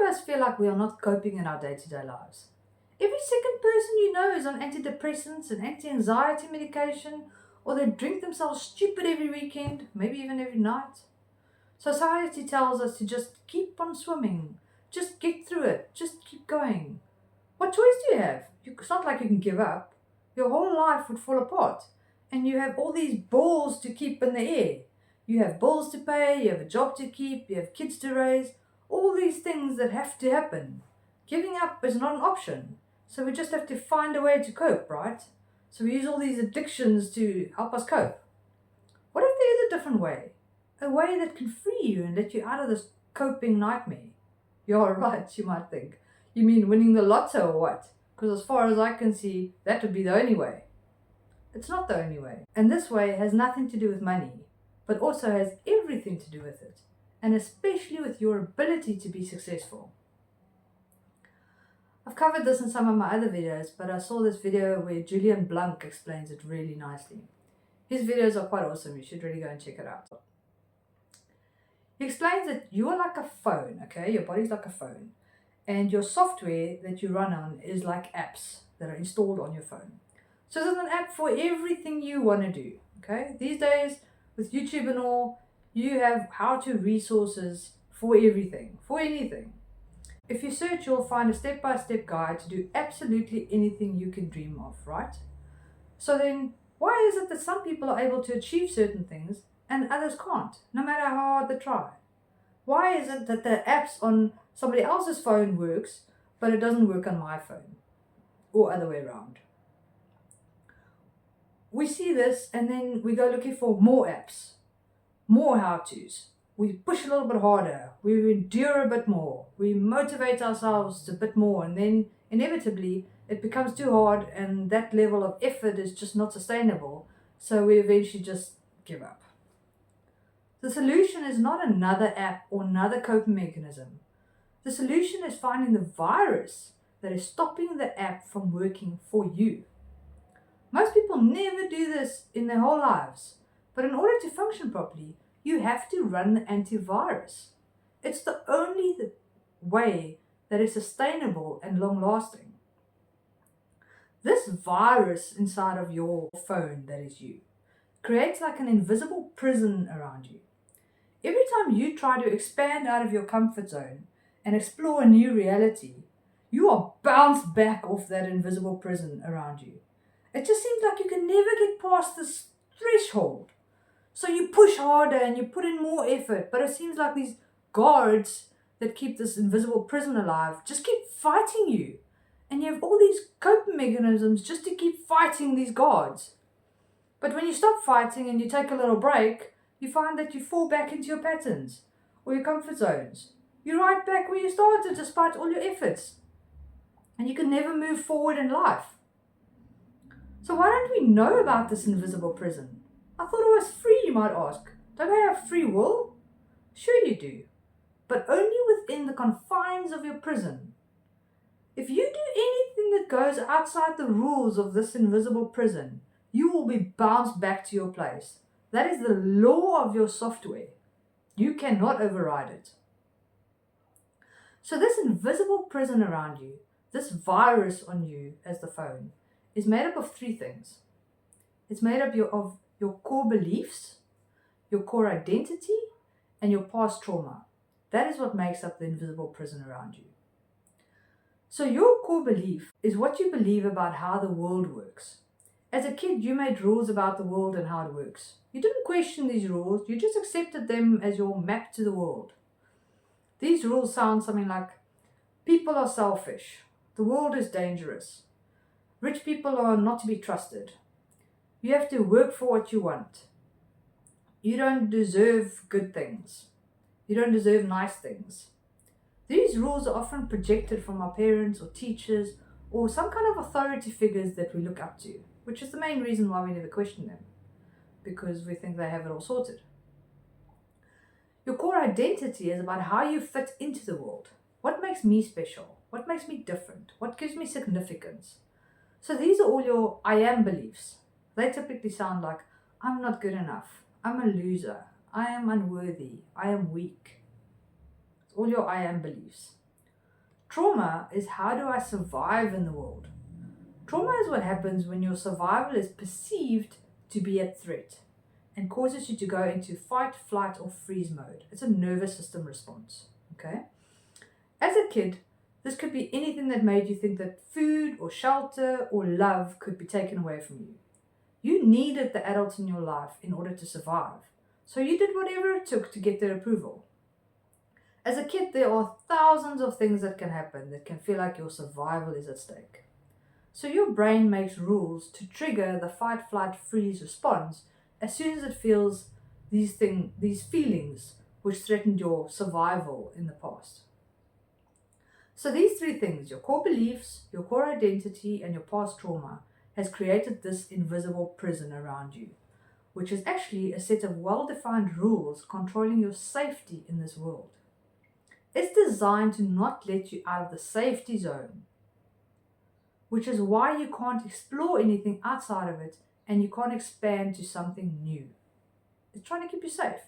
of us feel like we are not coping in our day-to-day lives. Every second person you know is on antidepressants and anti-anxiety medication, or they drink themselves stupid every weekend, maybe even every night. Society tells us to just keep on swimming, just get through it, just keep going. What choice do you have? It's not like you can give up. Your whole life would fall apart, and you have all these balls to keep in the air. You have bills to pay, you have a job to keep, you have kids to raise, all these things that have to happen. Giving up is not an option, so we just have to find a way to cope, right? So we use all these addictions to help us cope. What if there is a different way? A way that can free you and let you out of this coping nightmare? You're right, you might think. You mean winning the lotto or what? Because as far as I can see, that would be the only way. It's not the only way. And this way has nothing to do with money, but also has everything to do with it, and especially with your ability to be successful. I've covered this in some of my other videos, but I saw this video where Julian Blanc explains it really nicely. His videos are quite awesome, you should really go and check it out. He explains that you are like a phone, okay? Your body's like a phone, and your software that you run on is like apps that are installed on your phone. So there's an app for everything you want to do, okay? These days, with YouTube and all, you have how-to resources for everything, for anything. If you search, you'll find a step-by-step guide to do absolutely anything you can dream of, right? So then, why is it that some people are able to achieve certain things and others can't, no matter how hard they try? Why is it that the apps on somebody else's phone works, but it doesn't work on my phone? Or other way around. We see this and then we go looking for more apps, more how-tos. We push a little bit harder, we endure a bit more, we motivate ourselves a bit more, and then inevitably it becomes too hard and that level of effort is just not sustainable, so we eventually just give up. The solution is not another app or another coping mechanism. The solution is finding the virus that is stopping the app from working for you. Most people never do this in their whole lives, but in order to function properly, you have to run the antivirus. It's the only way that is sustainable and long-lasting. This virus inside of your phone, that is you, creates like an invisible prison around you. Every time you try to expand out of your comfort zone and explore a new reality, you are bounced back off that invisible prison around you. It just seems like you can never get past this threshold. So you push harder and you put in more effort, but it seems like these guards that keep this invisible prison alive just keep fighting you. And you have all these coping mechanisms just to keep fighting these guards. But when you stop fighting and you take a little break, you find that you fall back into your patterns or your comfort zones. You're right back where you started despite all your efforts. And you can never move forward in life. So why don't we know about this invisible prison? I thought it was free, you might ask. Don't I have free will? Sure you do, but only within the confines of your prison. If you do anything that goes outside the rules of this invisible prison, you will be bounced back to your place. That is the law of your software. You cannot override it. So this invisible prison around you, this virus on you as the phone, is made up of three things. It's made up of your core beliefs, your core identity, and your past trauma. That is what makes up the invisible prison around you. So your core belief is what you believe about how the world works. As a kid, you made rules about the world and how it works. You didn't question these rules, you just accepted them as your map to the world. These rules sound something like, people are selfish, the world is dangerous, rich people are not to be trusted, you have to work for what you want, you don't deserve good things, you don't deserve nice things. These rules are often projected from our parents or teachers or some kind of authority figures that we look up to, which is the main reason why we never question them, because we think they have it all sorted. Your core identity is about how you fit into the world. What makes me special? What makes me different? What gives me significance? So these are all your I am beliefs. They typically sound like, I'm not good enough, I'm a loser, I am unworthy, I am weak. It's all your I am beliefs. Trauma is how do I survive in the world? Trauma is what happens when your survival is perceived to be at threat and causes you to go into fight, flight, or freeze mode. It's a nervous system response. Okay? As a kid, this could be anything that made you think that food or shelter or love could be taken away from you. You needed the adults in your life in order to survive, so you did whatever it took to get their approval. As a kid, there are thousands of things that can happen that can feel like your survival is at stake. So your brain makes rules to trigger the fight, flight, freeze response as soon as it feels these feelings which threatened your survival in the past. So these three things, your core beliefs, your core identity, and your past trauma, has created this invisible prison around you, which is actually a set of well-defined rules controlling your safety in this world. It's designed to not let you out of the safety zone, which is why you can't explore anything outside of it and you can't expand to something new. It's trying to keep you safe.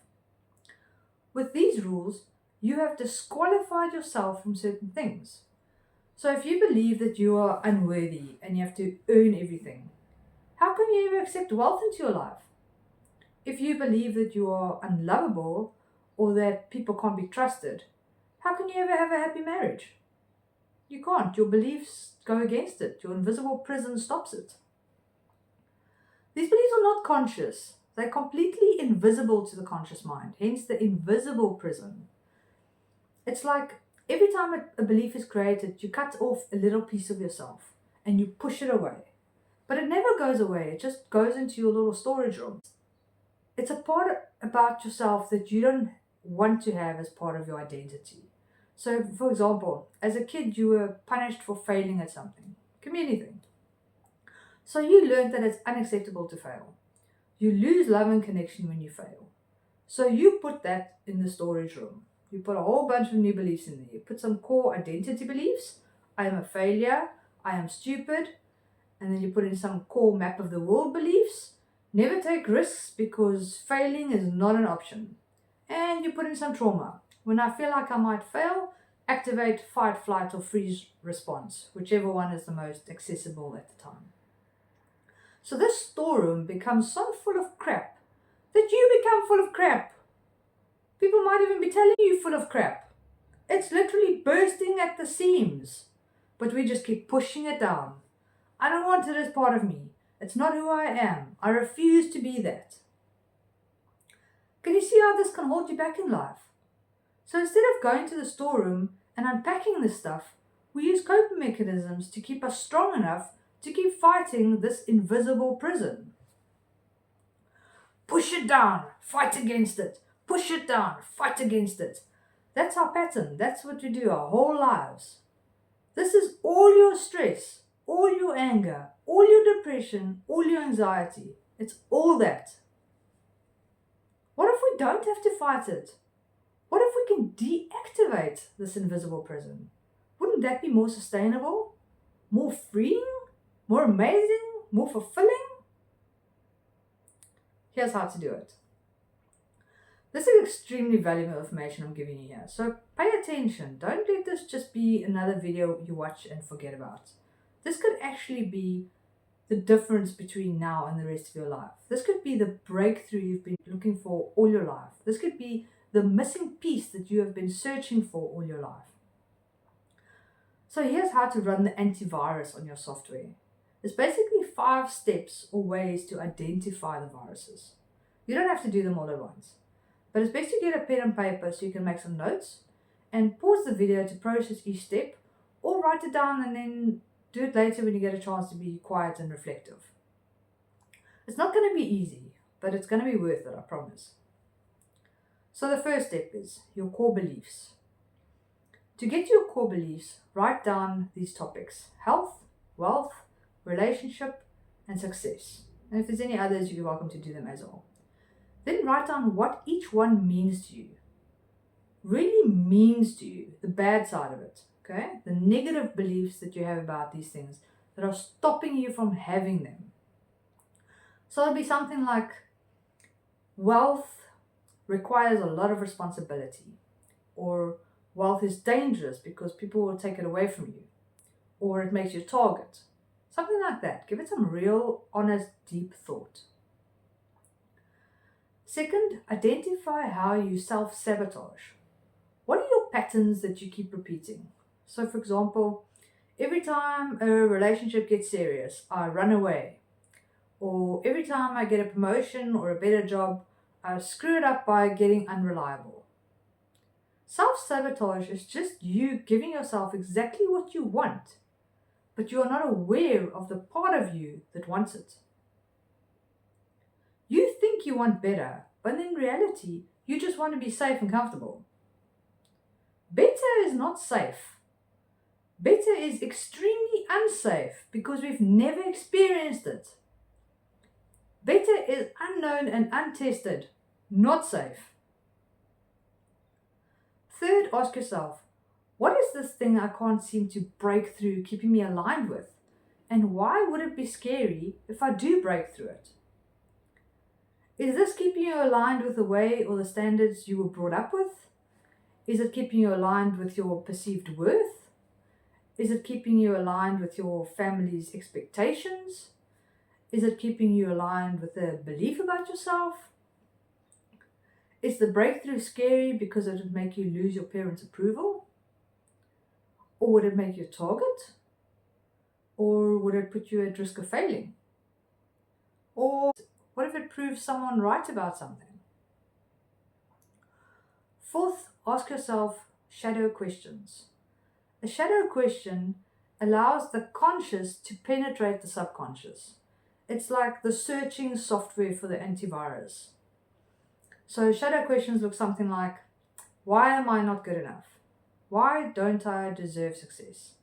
With these rules, you have disqualified yourself from certain things. So if you believe that you are unworthy and you have to earn everything, how can you ever accept wealth into your life? If you believe that you are unlovable or that people can't be trusted, how can you ever have a happy marriage? You can't. Your beliefs go against it. Your invisible prison stops it. These beliefs are not conscious. They're completely invisible to the conscious mind, hence the invisible prison. It's like every time a belief is created, you cut off a little piece of yourself and you push it away. But it never goes away. It just goes into your little storage room. It's a part about yourself that you don't want to have as part of your identity. So, for example, as a kid, you were punished for failing at something. Could be anything. So you learned that it's unacceptable to fail. You lose love and connection when you fail. So you put that in the storage room. You put a whole bunch of new beliefs in there. You put some core identity beliefs. I am a failure. I am stupid. And then you put in some core map of the world beliefs. Never take risks because failing is not an option. And you put in some trauma. When I feel like I might fail, activate fight, flight, or freeze response, whichever one is the most accessible at the time. So this storeroom becomes so full of crap that you become full of crap. People might even be telling you full of crap. It's literally bursting at the seams, but we just keep pushing it down. I don't want it as part of me. It's not who I am. I refuse to be that. Can you see how this can hold you back in life? So instead of going to the storeroom and unpacking this stuff, we use coping mechanisms to keep us strong enough to keep fighting this invisible prison. Push it down, fight against it. Push it down, fight against it. That's our pattern. That's what we do our whole lives. This is all your stress, all your anger, all your depression, all your anxiety. It's all that. What if we don't have to fight it? What if we can deactivate this invisible prison? Wouldn't that be more sustainable? More freeing? More amazing? More fulfilling? Here's how to do it. This is extremely valuable information I'm giving you here. So pay attention. Don't let this just be another video you watch and forget about. This could actually be the difference between now and the rest of your life. This could be the breakthrough you've been looking for all your life. This could be the missing piece that you have been searching for all your life. So here's how to run the antivirus on your software. It's basically 5 steps or ways to identify the viruses. You don't have to do them all at once, but it's best to get a pen and paper so you can make some notes and pause the video to process each step, or write it down and then do it later when you get a chance to be quiet and reflective. It's not going to be easy, but it's going to be worth it, I promise. So the first step is your core beliefs. To get to your core beliefs, write down these topics: health, wealth, relationship, and success. And if there's any others, you're welcome to do them as well. Then write down what each one means to you. Really means to you, the bad side of it, okay? The negative beliefs that you have about these things that are stopping you from having them. So it'll be something like wealth requires a lot of responsibility, or Wealth is dangerous because people will take it away from you, or it makes you a target. Something like that. Give it some real, honest, deep thought. Second, identify how you self-sabotage. What are your patterns that you keep repeating? So, for example, every time a relationship gets serious, I run away. Or every time I get a promotion or a better job, I screw it up by getting unreliable. Self-sabotage is just you giving yourself exactly what you want, but you are not aware of the part of you that wants it. You think you want better, but in reality, you just want to be safe and comfortable. Better is not safe. Better is extremely unsafe because we've never experienced it. Better is unknown and untested, not safe. Third, ask yourself, what is this thing I can't seem to break through keeping me aligned with? And why would it be scary if I do break through it? Is this keeping you aligned with the way or the standards you were brought up with? Is it keeping you aligned with your perceived worth? Is it keeping you aligned with your family's expectations? Is it keeping you aligned with a belief about yourself? Is the breakthrough scary because it would make you lose your parents' approval? Or would it make you a target? Or would it put you at risk of failing? Or what if it proves someone right about something? Fourth, ask yourself shadow questions. A shadow question allows the conscious to penetrate the subconscious. It's like the searching software for the antivirus. So shadow questions look something like, why am I not good enough? Why don't I deserve success?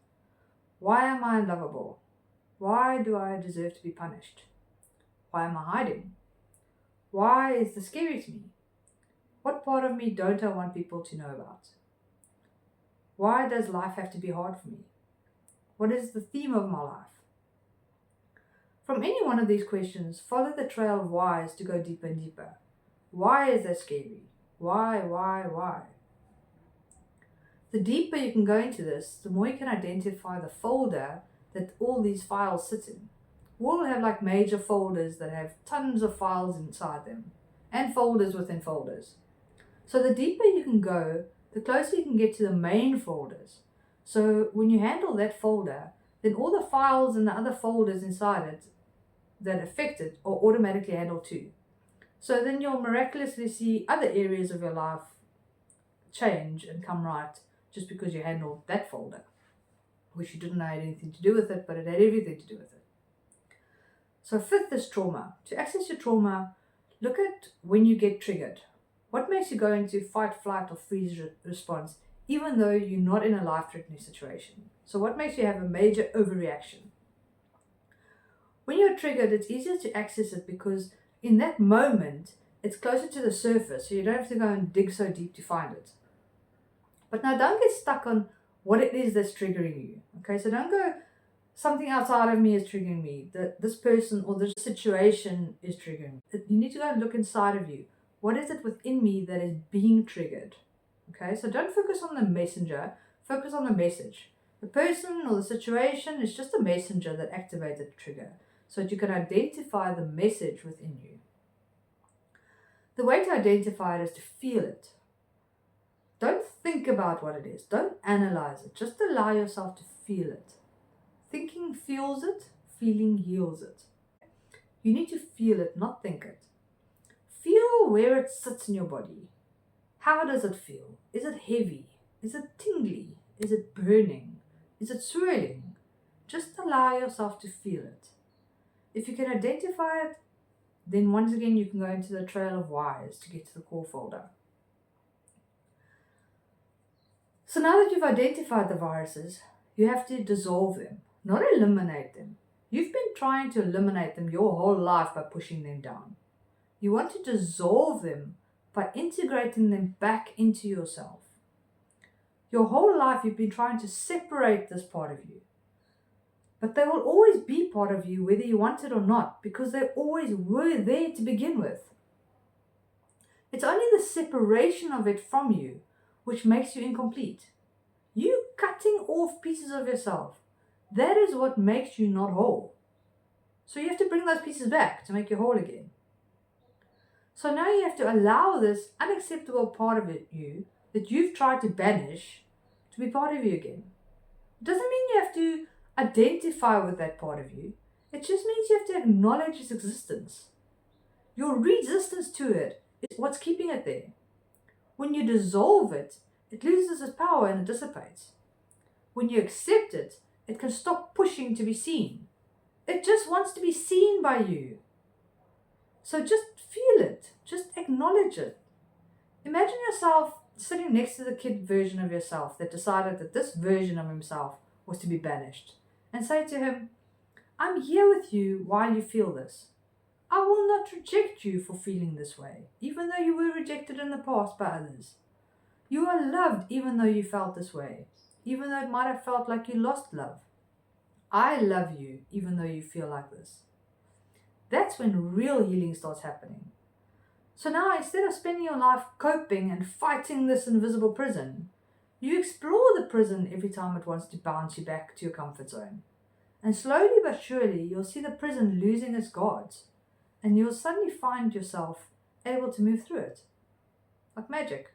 Why am I unlovable? Why do I deserve to be punished? Why am I hiding? Why is this scary to me? What part of me don't I want people to know about? Why does life have to be hard for me? What is the theme of my life? From any one of these questions, follow the trail of whys to go deeper and deeper. Why is that scary? Why? The deeper you can go into this, the more you can identify the folder that all these files sit in. We'll have like major folders that have tons of files inside them, and folders within folders. So the deeper you can go, the closer you can get to the main folders. So when you handle that folder, then all the files and the other folders inside it that affect it are automatically handled too. So then you'll miraculously see other areas of your life change and come right just because you handled that folder, which you didn't know had anything to do with it, but it had everything to do with it. So fifth is trauma. To access your trauma, look at when you get triggered. What makes you go into fight, flight, or freeze response, even though you're not in a life-threatening situation? So what makes you have a major overreaction? When you're triggered, it's easier to access it because in that moment, it's closer to the surface, so you don't have to go and dig so deep to find it. But now don't get stuck on what it is that's triggering you. Okay, so don't go, something outside of me is triggering me, that this person or this situation is triggering me. You need to go and look inside of you. What is it within me that is being triggered? Okay, so don't focus on the messenger, focus on the message. The person or the situation is just a messenger that activated the trigger, so that you can identify the message within you. The way to identify it is to feel it. Don't think about what it is. Don't analyze it. Just allow yourself to feel it. Thinking fuels it, feeling heals it. You need to feel it, not think it. Feel where it sits in your body. How does it feel? Is it heavy? Is it tingly? Is it burning? Is it swirling? Just allow yourself to feel it. If you can identify it, then once again you can go into the trail of whys to get to the core folder. So now that you've identified the viruses, you have to dissolve them, not eliminate them. You've been trying to eliminate them your whole life by pushing them down. You want to dissolve them by integrating them back into yourself. Your whole life you've been trying to separate this part of you. But they will always be part of you whether you want it or not, because they always were there to begin with. It's only the separation of it from you which makes you incomplete. You cutting off pieces of yourself. That is what makes you not whole. So you have to bring those pieces back to make you whole again. So now you have to allow this unacceptable part of you that you've tried to banish to be part of you again. It doesn't mean you have to identify with that part of you. It just means you have to acknowledge its existence. Your resistance to it is what's keeping it there. When you dissolve it, it loses its power and it dissipates. When you accept it, it can stop pushing to be seen. It just wants to be seen by you. So just feel it. Just acknowledge it. Imagine yourself sitting next to the kid version of yourself that decided that this version of himself was to be banished. And say to him, I'm here with you while you feel this. I will not reject you for feeling this way, even though you were rejected in the past by others. You are loved even though you felt this way, even though it might have felt like you lost love. I love you even though you feel like this. That's when real healing starts happening. So now instead of spending your life coping and fighting this invisible prison, you explore the prison every time it wants to bounce you back to your comfort zone. And slowly but surely you'll see the prison losing its guards, and you'll suddenly find yourself able to move through it. Like magic.